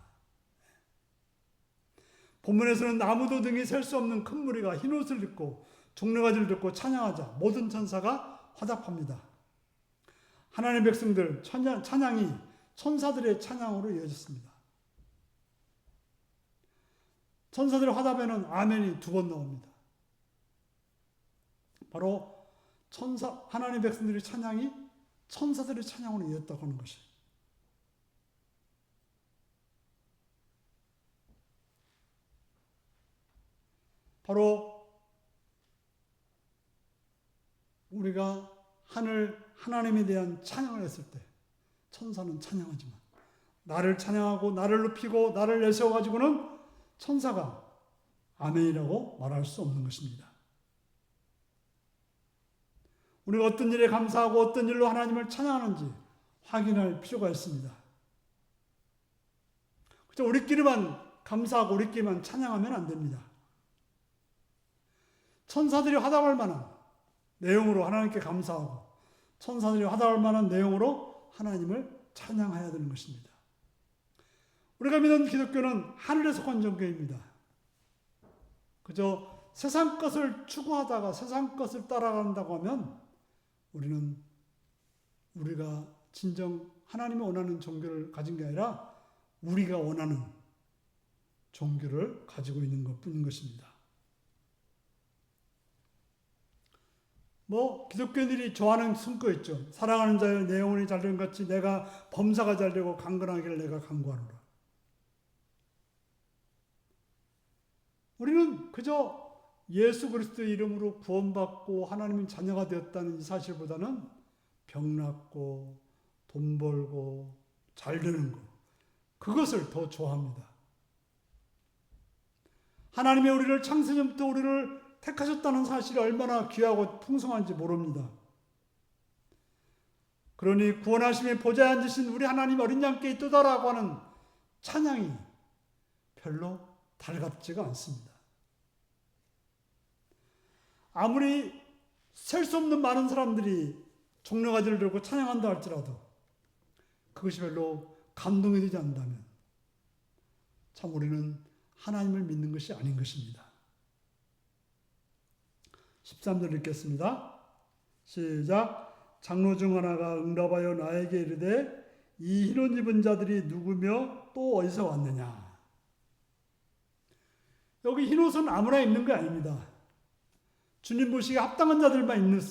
본문에서는 아무도 등이 셀 수 없는 큰 무리가 흰옷을 입고 종려가지를 들고 찬양하자 모든 천사가 화답합니다. 하나님의 백성들 찬양이 천사들의 찬양으로 이어졌습니다. 천사들의 화답에는 아멘이 2번 나옵니다. 바로 하나님의 백성들의 찬양이 천사들의 찬양으로 이었다고 하는 것이에요. 바로 우리가 하나님에 대한 찬양을 했을 때 천사는 찬양하지만 나를 찬양하고 나를 높이고 나를 내세워가지고는 천사가 아멘이라고 말할 수 없는 것입니다. 우리가 어떤 일에 감사하고 어떤 일로 하나님을 찬양하는지 확인할 필요가 있습니다. 그저 우리끼리만 감사하고 우리끼리만 찬양하면 안 됩니다. 천사들이 화답할 만한 내용으로 하나님께 감사하고 천사들이 화답할 만한 내용으로 하나님을 찬양해야 되는 것입니다. 우리가 믿는 기독교는 하늘에 속한 종교입니다. 그저 세상 것을 추구하다가 세상 것을 따라간다고 하면 우리는 우리가 진정 하나님이 원하는 종교를 가진 게 아니라 우리가 원하는 종교를 가지고 있는 것뿐인 것입니다. 기독교인들이 좋아하는 숨거 있죠. 사랑하는 자여 내 영혼이 잘된 같이 내가 범사가 잘되고 강건하기를 내가 간구하노라. 우리는 그저 예수 그리스도의 이름으로 구원받고 하나님의 자녀가 되었다는 이 사실보다는 병났고 돈 벌고 잘 되는 것, 그것을 더 좋아합니다. 하나님이 우리를 창세전부터 우리를 택하셨다는 사실이 얼마나 귀하고 풍성한지 모릅니다. 그러니 구원하심의 보좌에 앉으신 우리 하나님 어린 양께 있도다라고 하는 찬양이 별로 달갑지가 않습니다. 아무리 셀 수 없는 많은 사람들이 종려가지를 들고 찬양한다 할지라도 그것이 별로 감동이 되지 않는다면 참 우리는 하나님을 믿는 것이 아닌 것입니다. 13절 읽겠습니다. 시작. 장로 중 하나가 응답하여 나에게 이르되 이 흰 옷 입은 자들이 누구며 또 어디서 왔느냐. 여기 흰 옷은 아무나 입는 게 아닙니다. 주님 보시기에 합당한 자들만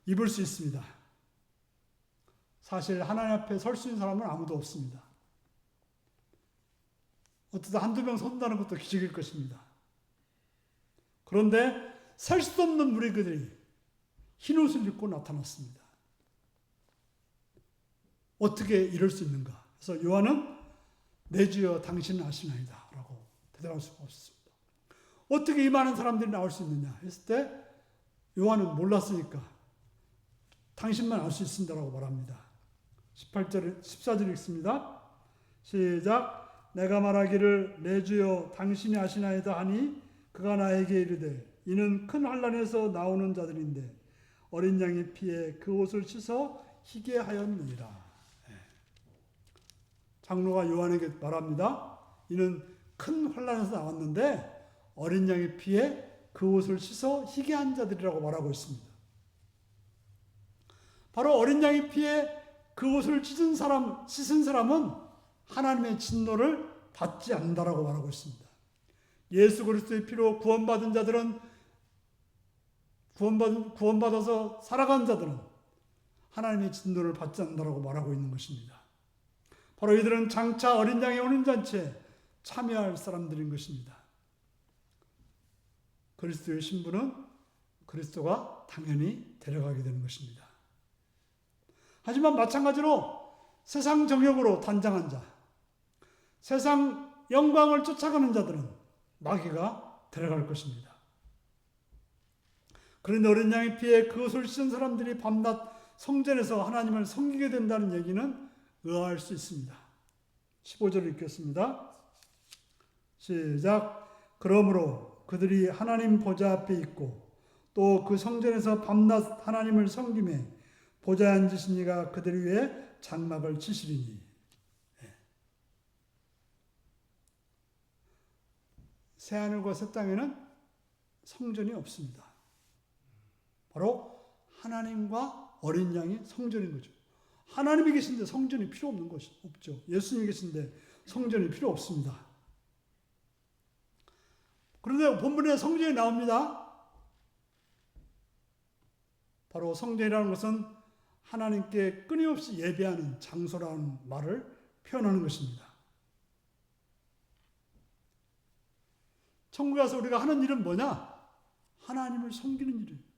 입을 수 있습니다. 사실 하나님 앞에 설 수 있는 사람은 아무도 없습니다. 어쩌다 한두 명 선다는 것도 기적일 것입니다. 그런데 셀 수 없는 무리들이 흰 옷을 입고 나타났습니다. 어떻게 이럴 수 있는가? 그래서 요한은 내 주여 당신은 아시나이다 라고 대답할 수가 없었습니다. 어떻게 이 많은 사람들이 나올 수 있느냐 했을 때 요한은 몰랐으니까 당신만 알 수 있습니다라고 말합니다. 14절 읽습니다. 시작. 내가 말하기를 내 주여 당신이 아시나이다 하니 그가 나에게 이르되 이는 큰 환난에서 나오는 자들인데 어린 양의 피에 그 옷을 씻어 희게 하였느니라. 장로가 요한에게 말합니다. 이는 큰 환난에서 나왔는데 어린 양의 피에 그 옷을 씻어 희게 한 자들이라고 말하고 있습니다. 바로 어린 양의 피에 그 옷을 씻은 사람은 하나님의 진노를 받지 않는다라고 말하고 있습니다. 예수 그리스도의 피로 구원받은 자들은 구원받아서 살아간 자들은 하나님의 진노를 받지 않는다라고 말하고 있는 것입니다. 바로 이들은 장차 어린 양의 혼인잔치에 참여할 사람들인 것입니다. 그리스도의 신부는 그리스도가 당연히 데려가게 되는 것입니다. 하지만 마찬가지로 세상 정욕으로 단장한 자, 세상 영광을 쫓아가는 자들은 마귀가 데려갈 것입니다. 그런데 어린 양의 피에 그것을 씻은 사람들이 밤낮 성전에서 하나님을 섬기게 된다는 얘기는 의아할 수 있습니다. 15절 읽겠습니다. 시작. 그러므로 그들이 하나님 보좌 앞에 있고 또 그 성전에서 밤낮 하나님을 섬기매 보좌에 앉으신 이가 그들 위에 장막을 치시리니. 새하늘과 새 땅에는 성전이 없습니다. 바로 하나님과 어린 양이 성전인 거죠. 하나님이 계신데 성전이 필요 없는 것이 없죠. 예수님이 계신데 성전이 필요 없습니다. 그런데 본문에 성전이 나옵니다. 바로 성전이라는 것은 하나님께 끊임없이 예배하는 장소라는 말을 표현하는 것입니다. 천국에 가서 우리가 하는 일은 뭐냐? 하나님을 섬기는 일이에요.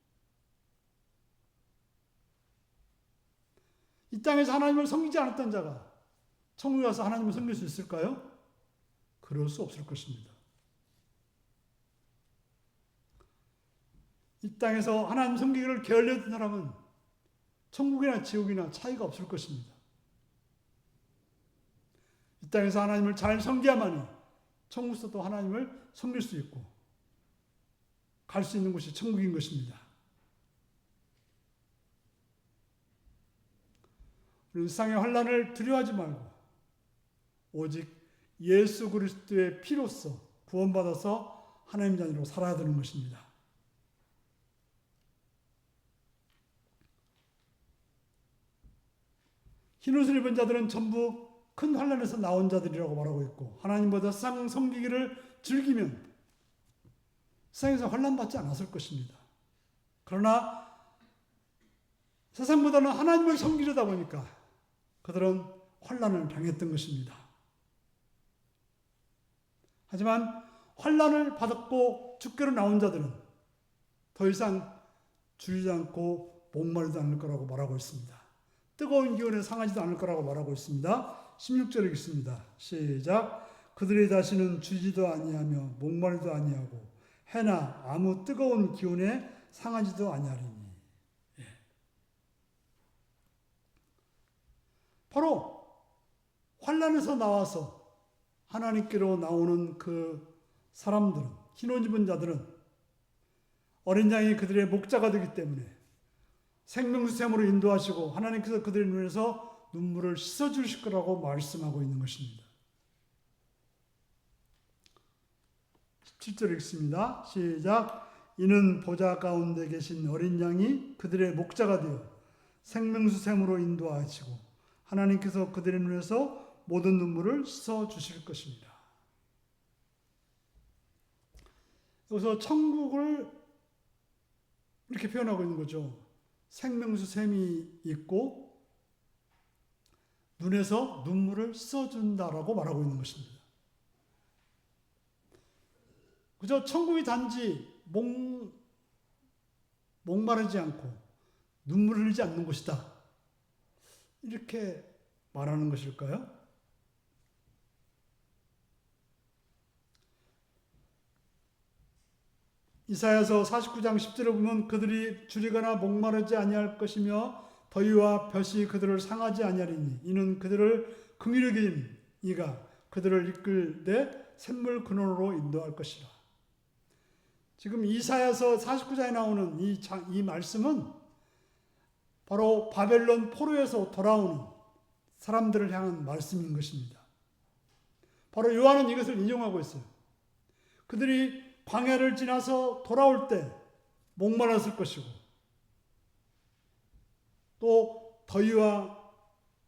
이 땅에서 하나님을 섬기지 않았던 자가 천국에 가서 하나님을 섬길 수 있을까요? 그럴 수 없을 것입니다. 이 땅에서 하나님 섬기기를 게을리했던 사람은 천국이나 지옥이나 차이가 없을 것입니다. 이 땅에서 하나님을 잘 섬겨야만이 천국에서도 하나님을 섬길 수 있고 갈 수 있는 곳이 천국인 것입니다. 우리 세상의 환난을 두려워하지 말고 오직 예수 그리스도의 피로써 구원받아서 하나님 자녀로 살아야 되는 것입니다. 흰옷을 입은 자들은 전부 큰 환난에서 나온 자들이라고 말하고 있고, 하나님보다 세상 섬기기를 즐기면 세상에서 환난받지 않았을 것입니다. 그러나 세상보다는 하나님을 섬기려다 보니까 그들은 환난을 당했던 것입니다. 하지만 환난을 받았고 죽게로 나온 자들은 더 이상 줄이지 않고 목마르지 않을 거라고 말하고 있습니다. 뜨거운 기운에 상하지도 않을 거라고 말하고 있습니다. 16절에 있습니다. 시작. 그들의 자신은 주지도 아니하며 목마르지도 아니하고 해나 아무 뜨거운 기운에 상하지도 아니하리니. 예. 바로 환난에서 나와서 하나님께로 나오는 그 사람들은, 흰옷 입은 자들은 어린 양이 그들의 목자가 되기 때문에 생명수샘으로 인도하시고 하나님께서 그들의 눈에서 눈물을 씻어주실 거라고 말씀하고 있는 것입니다. 17절 읽습니다. 시작. 이는 보좌 가운데 계신 어린 양이 그들의 목자가 되어 생명수샘으로 인도하시고 하나님께서 그들의 눈에서 모든 눈물을 씻어주실 것입니다. 여기서 천국을 이렇게 표현하고 있는 거죠. 생명수 샘이 있고 눈에서 눈물을 씻어준다라고 말하고 있는 것입니다. 그저 천국이 단지 목마르지 않고 눈물을 흘리지 않는 곳이다, 이렇게 말하는 것일까요? 이사야서 49장 10절에 보면 그들이 줄이거나 목마르지 아니할 것이며 더위와 볕이 그들을 상하지 아니하리니 이는 그들을 긍휼히 여긴 이가 그들을 이끌되 샘물 근원으로 인도할 것이라. 지금 이사야서 49장에 나오는 이 말씀은 바로 바벨론 포로에서 돌아오는 사람들을 향한 말씀인 것입니다. 바로 요한은 이것을 인용하고 있어요. 그들이 광야를 지나서 돌아올 때 목말랐을 것이고 또 더위와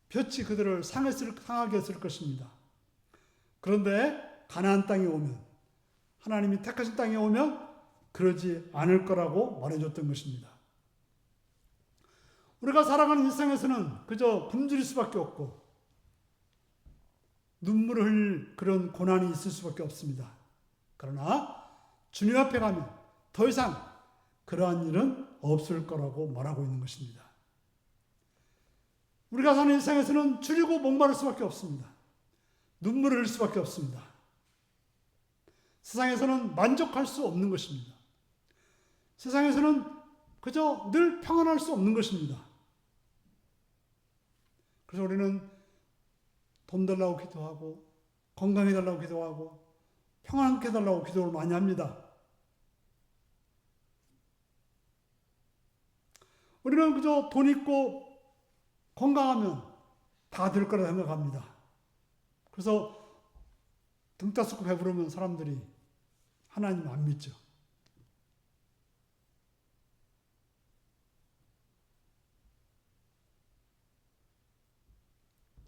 볕이 그들을 상하게 했을 것입니다. 그런데 가나안 땅에 오면, 하나님이 택하신 땅에 오면 그러지 않을 거라고 말해줬던 것입니다. 우리가 살아가는 일상에서는 그저 굶주릴 수밖에 없고 눈물을 흘릴 그런 고난이 있을 수밖에 없습니다. 그러나 주님 앞에 가면 더 이상 그러한 일은 없을 거라고 말하고 있는 것입니다. 우리가 사는 일상에서는 줄이고 목마를 수밖에 없습니다. 눈물을 흘릴 수밖에 없습니다. 세상에서는 만족할 수 없는 것입니다. 세상에서는 그저 늘 평안할 수 없는 것입니다. 그래서 우리는 돈 달라고 기도하고 건강해 달라고 기도하고 평안하게 해달라고 기도를 많이 합니다. 우리는 그저 돈 있고 건강하면 다 될 거라 생각합니다. 그래서 등 따스고 배부르면 사람들이 하나님 안 믿죠.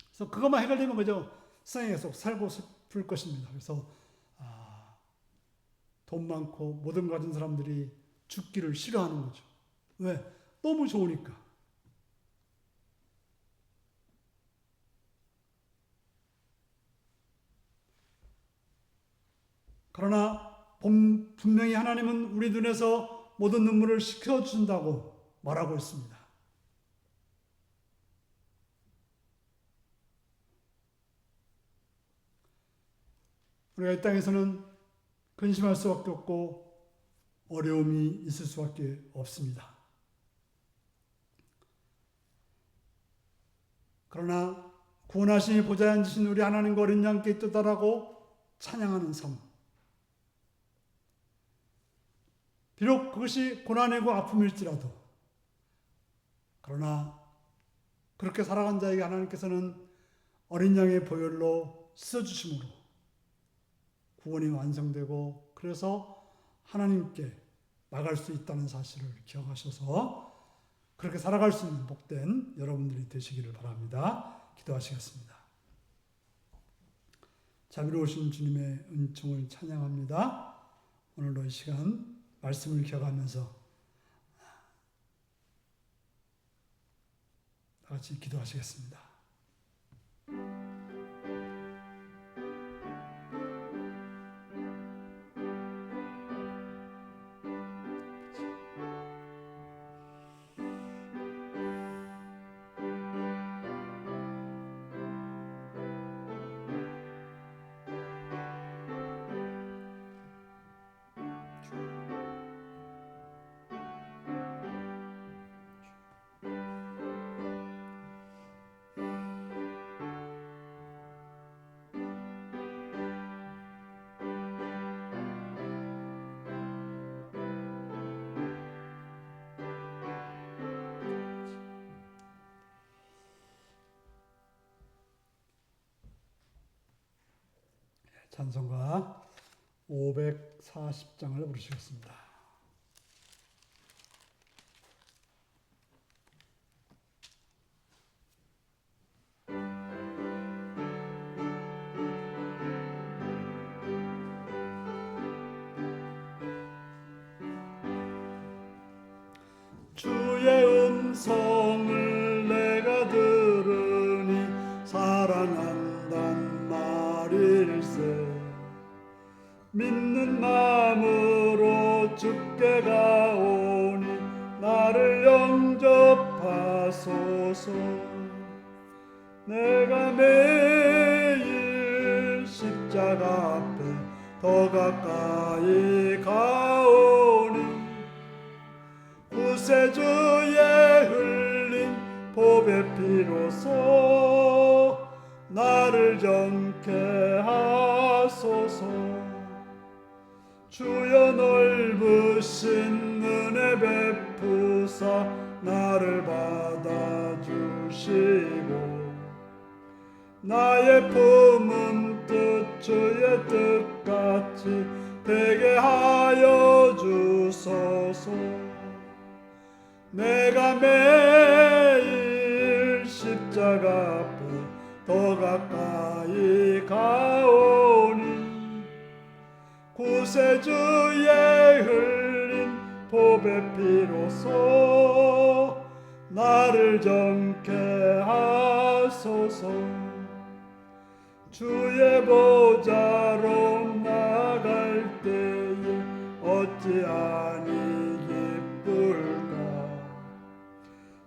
그래서 그것만 해결되면 그저 세상에 계속 살고 싶을 것입니다. 그래서 돈 많고 모든 거 가진 사람들이 죽기를 싫어하는 거죠. 왜? 너무 좋으니까. 그러나 분명히 하나님은 우리 눈에서 모든 눈물을 씻겨준다고 말하고 있습니다. 우리가 이 땅에서는 근심할 수밖에 없고 어려움이 있을 수밖에 없습니다. 그러나 구원하시니 보좌에 앉으신 우리 하나님과 어린 양께 있도다라고 찬양하는 삶. 비록 그것이 고난이고 아픔일지라도, 그러나 그렇게 살아간 자에게 하나님께서는 어린 양의 보혈로 씻어주심으로 구원이 완성되고, 그래서 하나님께 나갈 수 있다는 사실을 기억하셔서 그렇게 살아갈 수 있는 복된 여러분들이 되시기를 바랍니다. 기도하시겠습니다. 자비로우신 주님의 은총을 찬양합니다. 오늘도 이 시간 말씀을 기억하면서 다 같이 기도하시겠습니다. 찬송가 540장을 부르시겠습니다. 주의 음성을 내가 들으니 사랑한단 말일세. 믿는 마음으로 주께 가오니 나를 영접하소서. 내가 매일 십자가 앞에 더 가까이 가오니 구세주의 흘린 보배 피로써 나를 정케 하소서. 주여 넓으신 은혜 베푸사 나를 받아주시고 나의 품은 뜻 주의 뜻같이 되게 하여 주소서. 내가 매일 십자가 앞에 더 가까이 가오니 구세주의 흘린 보배 피로써 나를 정케 하소서. 주의 보좌로 나갈 때에 어찌하니 기쁠까.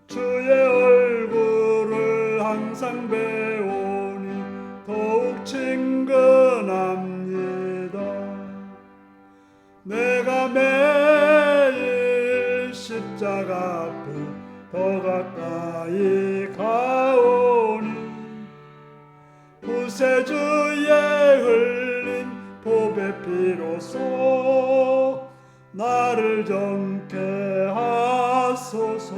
주의 얼굴을 항상 배우니 더욱 친근합니다. 내가 매일 십자가 앞에 더 가까이 가오니 구세주의 흘린 보배 피로써 나를 정케 하소서.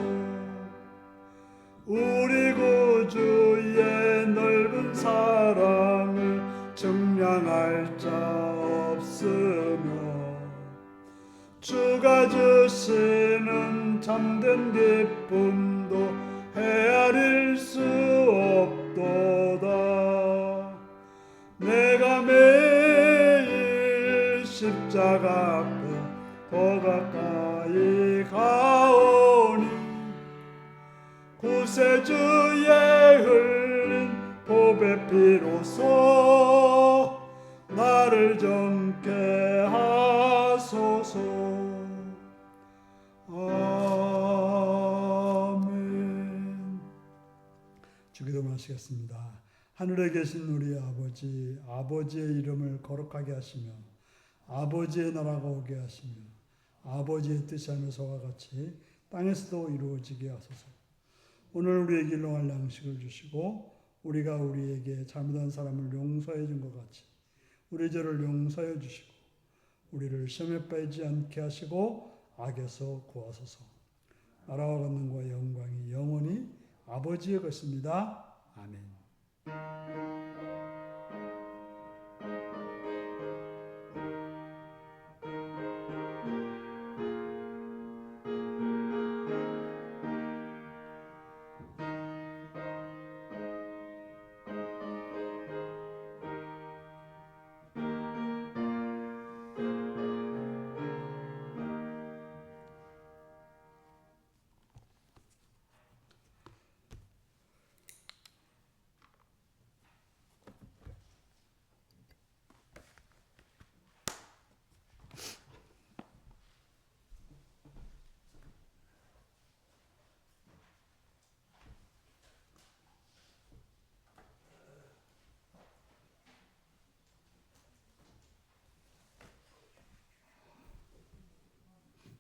우리 구주의 넓은 사랑을 증량할 자 없으며 주가 주시는 참된 기쁨도 헤아릴 수 없도다. 내가 매일 십자가 앞에 더 가까이 가오니 구세주의 흘린 보배 피로써 나를 정케 하소서. 아멘. 주기도 마시겠습니다. 하늘에 계신 우리 아버지, 아버지의 이름을 거룩하게 하시며 아버지의 나라가 오게 하시며 아버지의 뜻이 하늘서와 같이 땅에서도 이루어지게 하소서. 오늘 우리에게 일용할 양식을 주시고 우리가 우리에게 잘못한 사람을 용서해 준 것 같이 우리 죄를 용서해 주시고 우리를 시험에 빠지지 않게 하시고 악에서 구하소서. 나라와 권능과 영광이 영원히 아버지의 것입니다. 아멘.